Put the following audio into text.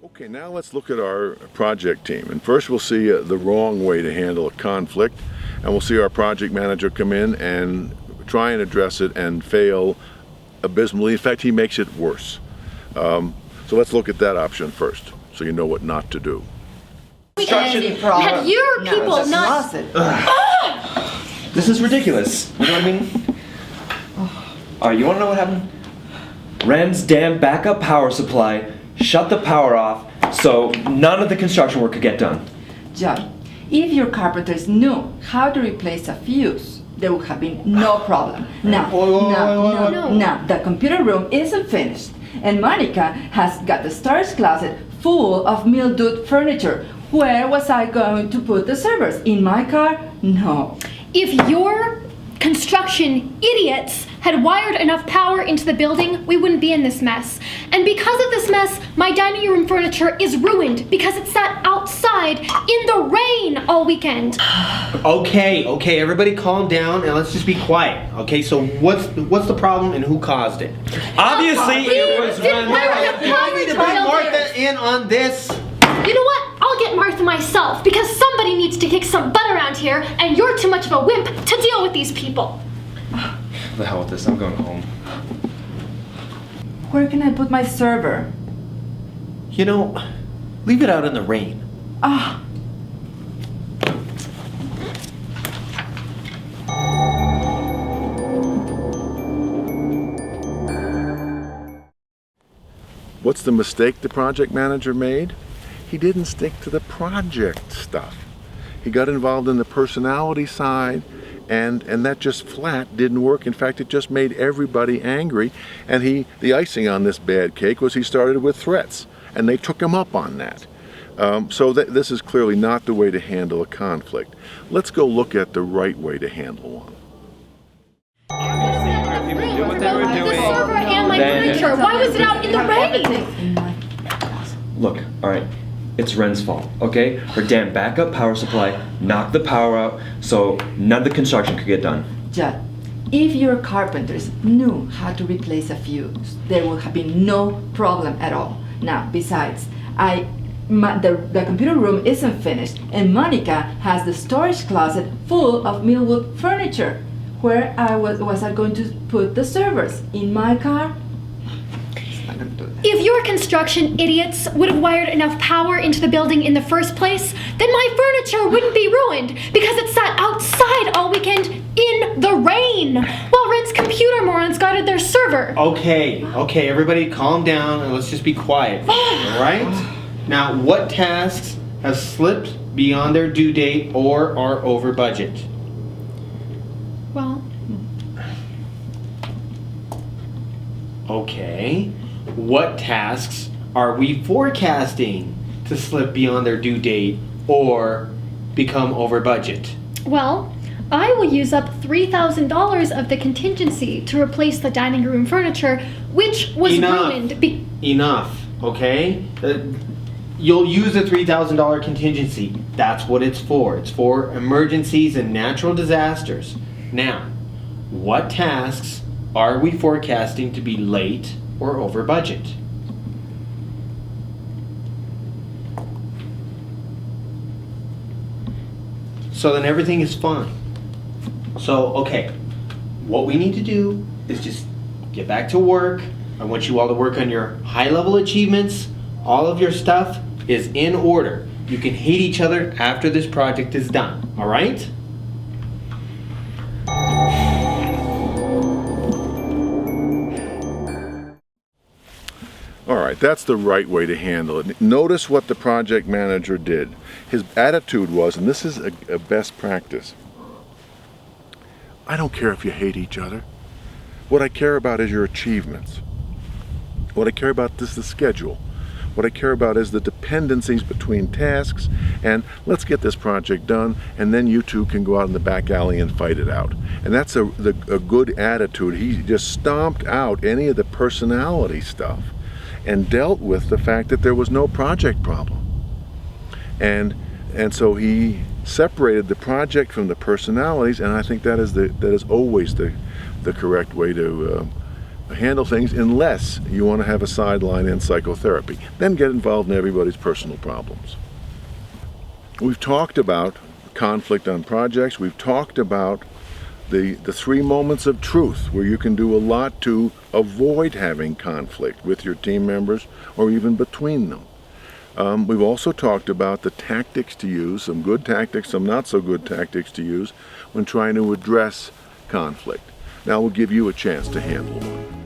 Okay, now let's look at our project team. And first we'll see the wrong way to handle a conflict. And we'll see our project manager come in and try and address it and fail abysmally. In fact, he makes it worse. So let's look at that option first, so you know what not to do. Have your people not... This is ridiculous. You know what I mean? Alright, you wanna know what happened? Ren's damn backup power supply shut the power off, so none of the construction work could get done. John, if your carpenters knew how to replace a fuse, there would have been no problem. Now, the computer room isn't finished, and Monica has got the storage closet full of mildewed furniture. Where was I going to put the servers? In my car? No. If your construction idiots had wired enough power into the building, we wouldn't be in this mess. And because of this mess, my dining room furniture is ruined because it sat outside in the rain all weekend. Okay, everybody calm down and let's just be quiet. Okay, so what's the problem and who caused it? Obviously, it was Ren. You want me to bring Martha in on this? You know what? I'll get Martha myself because somebody needs to kick some butt around here and you're too much of a wimp to deal with these people. The hell with this, I'm going home. Where can I put my server? You know, leave it out in the rain. Ah. What's the mistake the project manager made? He didn't stick to the project stuff. He got involved in the personality side, and that just flat didn't work. In fact, it just made everybody angry. And the icing on this bad cake was he started with threats, and they took him up on that. So this is clearly not the way to handle a conflict. Let's go look at the right way to handle one. People do what they were doing. The server and my furniture, why was it out in the rain? Look, alright, it's Ren's fault, okay? Her damn backup power supply knocked the power out, so none of the construction could get done. Judd, if your carpenters knew how to replace a fuse, there would have been no problem at all. Now, besides, the computer room isn't finished, and Monica has the storage closet full of millwood furniture. Where was I going to put the servers? In my car? If your construction idiots would have wired enough power into the building in the first place, then my furniture wouldn't be ruined because it sat outside all weekend in the rain while Ren's computer morons guarded their server. Okay, everybody calm down and let's just be quiet, alright? Now, what tasks have slipped beyond their due date or are over budget? Well... Okay. What tasks are we forecasting to slip beyond their due date or become over budget? Well, I will use up $3,000 of the contingency to replace the dining room furniture, which was ruined. Enough, okay? You'll use the $3,000 contingency. That's what it's for. It's for emergencies and natural disasters. Now, what tasks are we forecasting to be late or over budget? So then everything is fine. So, okay, what we need to do is just get back to work. I want you all to work on your high-level achievements. All of your stuff is in order. You can hate each other after this project is done, all right? All right, that's the right way to handle it. Notice what the project manager did. His attitude was, and this is a best practice, I don't care if you hate each other. What I care about is your achievements. What I care about is the schedule. What I care about is the dependencies between tasks, and let's get this project done, and then you two can go out in the back alley and fight it out. And that's a good attitude. He just stomped out any of the personality stuff and dealt with the fact that there was no project problem. And so he separated the project from the personalities, and I think that is always the correct way to handle things unless you want to have a sideline in psychotherapy. Then get involved in everybody's personal problems. We've talked about conflict on projects. We've talked about the 3 moments of truth where you can do a lot to avoid having conflict with your team members or even between them. We've also talked about the tactics to use, some good tactics, some not so good tactics to use when trying to address conflict. Now we'll give you a chance to handle one.